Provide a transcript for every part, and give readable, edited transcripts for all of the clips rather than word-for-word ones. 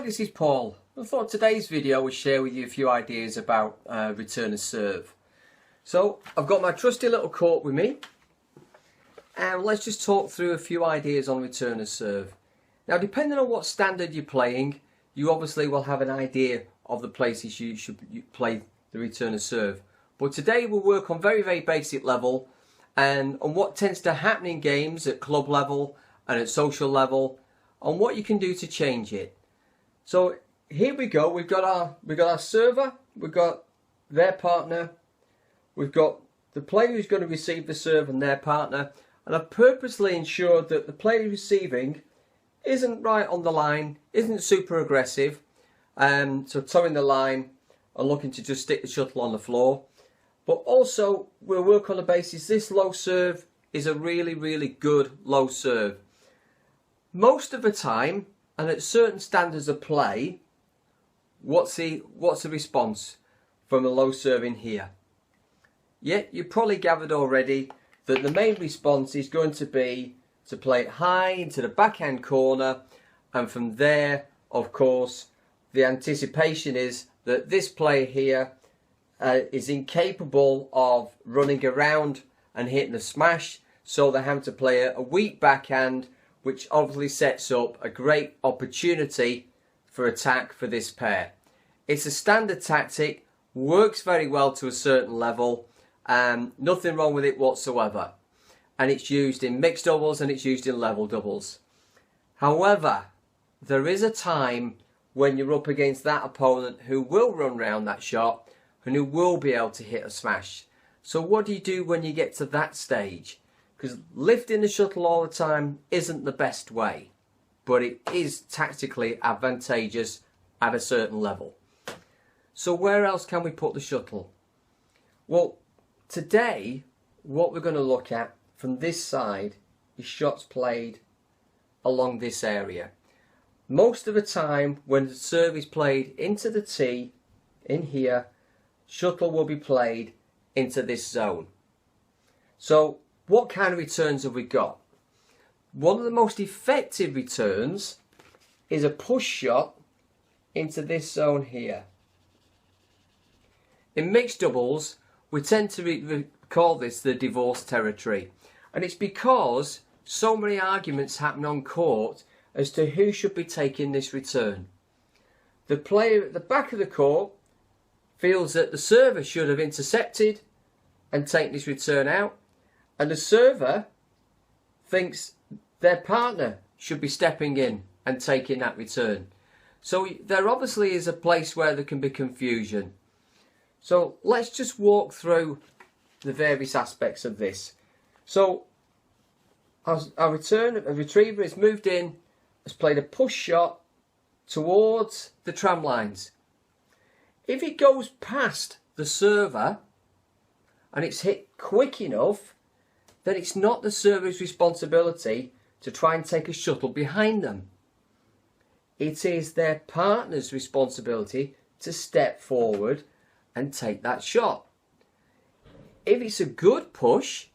Hi, this is Paul. I thought today's video would share with you a few ideas about return of serve. So I've got my trusty little court with me, and let's just talk through a few ideas on return of serve. Now, depending on what standard you're playing, you obviously will have an idea of the places you should play the return of serve. But today we'll work on very basic level and on what tends to happen in games at club level and at social level, on what you can do to change it. So here we go. We've got our server, we've got their partner, we've got the player who's going to receive the serve and their partner, and I've purposely ensured that the player receiving isn't right on the line, isn't super aggressive, so towing the line and looking to just stick the shuttle on the floor. But also we'll work on the basis this low serve is a really good low serve. Most of the time, and at certain standards of play, what's the response from a low serve in here? Yeah, you've probably gathered already that the main response is going to be to play it high into the backhand corner, and from there, of course, the anticipation is that this player here is incapable of running around and hitting a smash, so they have to play a weak backhand, which obviously sets up a great opportunity for attack for this pair. It's a standard tactic, works very well to a certain level, nothing wrong with it whatsoever. And it's used in mixed doubles and it's used in level doubles. However, there is a time when you're up against that opponent who will run round that shot and who will be able to hit a smash. So what do you do when you get to that stage? Because lifting the shuttle all the time isn't the best way, but it is tactically advantageous at a certain level. So where else can we put the shuttle? Well, today what we're going to look at from this side is shots played along this area. Most of the time when the serve is played into the tee, in here, shuttle will be played into this zone. So what kind of returns have we got? One of the most effective returns is a push shot into this zone here. In mixed doubles, we tend to call this the divorce territory. And it's because so many arguments happen on court as to who should be taking this return. The player at the back of the court feels that the server should have intercepted and taken this return out, and the server thinks their partner should be stepping in and taking that return. So there obviously is a place where there can be confusion. So let's just walk through the various aspects of this. So our retriever has moved in, has played a push shot towards the tram lines. If it goes past the server and it's hit quick enough, then it's not the server's responsibility to try and take a shuttle behind them. It is their partner's responsibility to step forward and take that shot. If it's a good push,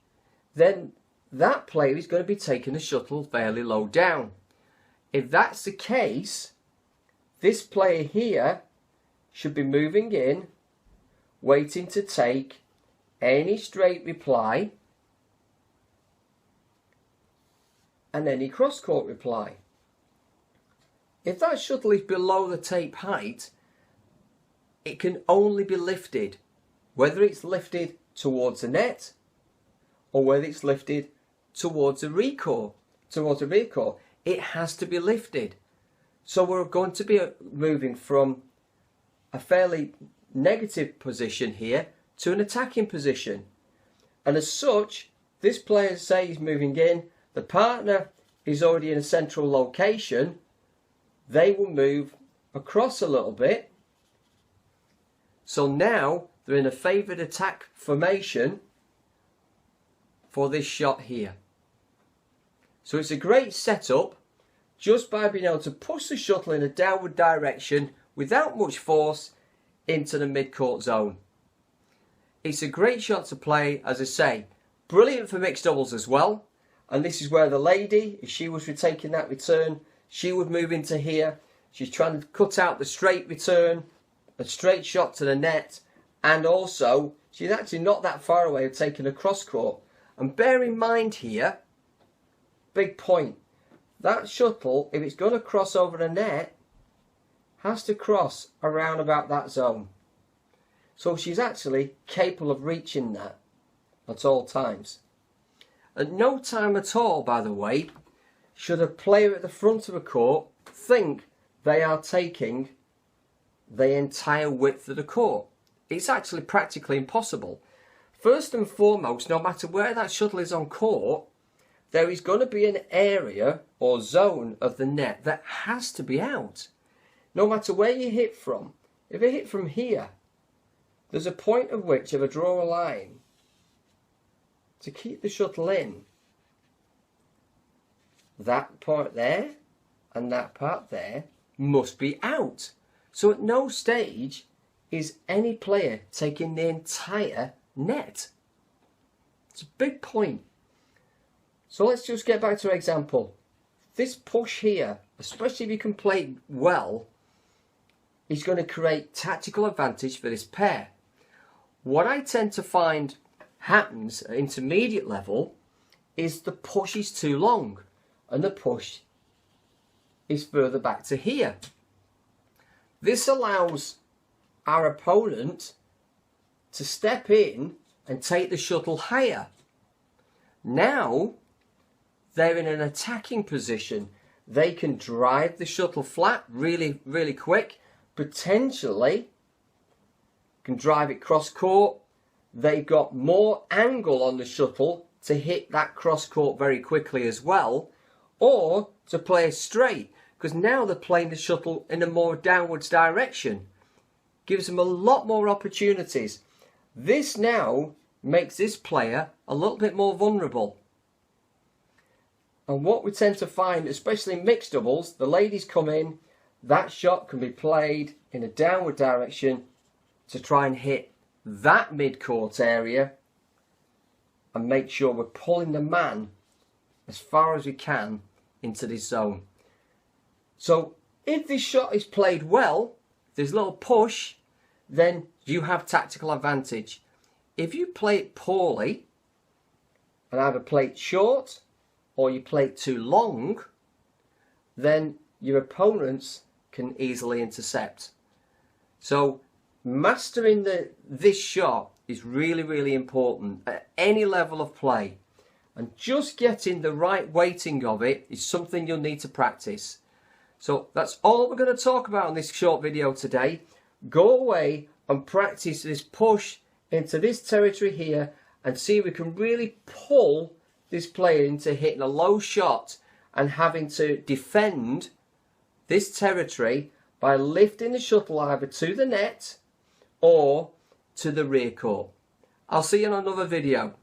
then that player is going to be taking the shuttle fairly low down. If that's the case, this player here should be moving in, waiting to take any straight reply and any cross-court reply. If that shuttle is below the tape height, it can only be lifted, whether it's lifted towards the net or whether it's lifted towards a recoil. It has to be lifted. So we're going to be moving from a fairly negative position here to an attacking position. And as such, this player, say he's moving in, the partner is already in a central location, they will move across a little bit. So now they're in a favoured attack formation for this shot here. So it's a great setup just by being able to push the shuttle in a downward direction without much force into the mid-court zone. It's a great shot to play, as I say, brilliant for mixed doubles as well. And this is where the lady, if she was retaking that return, she would move into here. She's trying to cut out the straight return, a straight shot to the net, and also she's actually not that far away of taking a cross court. And bear in mind here, big point, that shuttle, if it's going to cross over the net, has to cross around about that zone. So she's actually capable of reaching that at all times. At no time at all, by the way, should a player at the front of a court think they are taking the entire width of the court. It's actually practically impossible. First and foremost, no matter where that shuttle is on court, there is going to be an area or zone of the net that has to be out. No matter where you hit from. If you hit from here, there's a point at which if I draw a line to keep the shuttle in, that part there and that part there must be out. So at no stage is any player taking the entire net. It's a big point. So let's just get back to an example. This push here, especially if you can play it well, is going to create tactical advantage for this pair. What I tend to find happens at intermediate level is the push is too long and the push is further back to here. This allows our opponent to step in and take the shuttle higher. Now they're in an attacking position. They can drive the shuttle flat really, really quick. Potentially can drive it cross court. They've got more angle on the shuttle to hit that cross court very quickly as well, or to play straight, because now they're playing the shuttle in a more downwards direction. Gives them a lot more opportunities. This now makes this player a little bit more vulnerable. And what we tend to find, especially in mixed doubles, the ladies come in, that shot can be played in a downward direction to try and hit that mid-court area and make sure we're pulling the man as far as we can into this zone. So if this shot is played well, there's a little push, then you have tactical advantage. If you play it poorly and either play it short or you play it too long, then your opponents can easily intercept. So mastering this shot is really, really important at any level of play. And just getting the right weighting of it is something you'll need to practice. So that's all we're going to talk about in this short video today. Go away and practice this push into this territory here and see if we can really pull this player into hitting a low shot and having to defend this territory by lifting the shuttle either to the net or to the rear court. I'll see you in another video.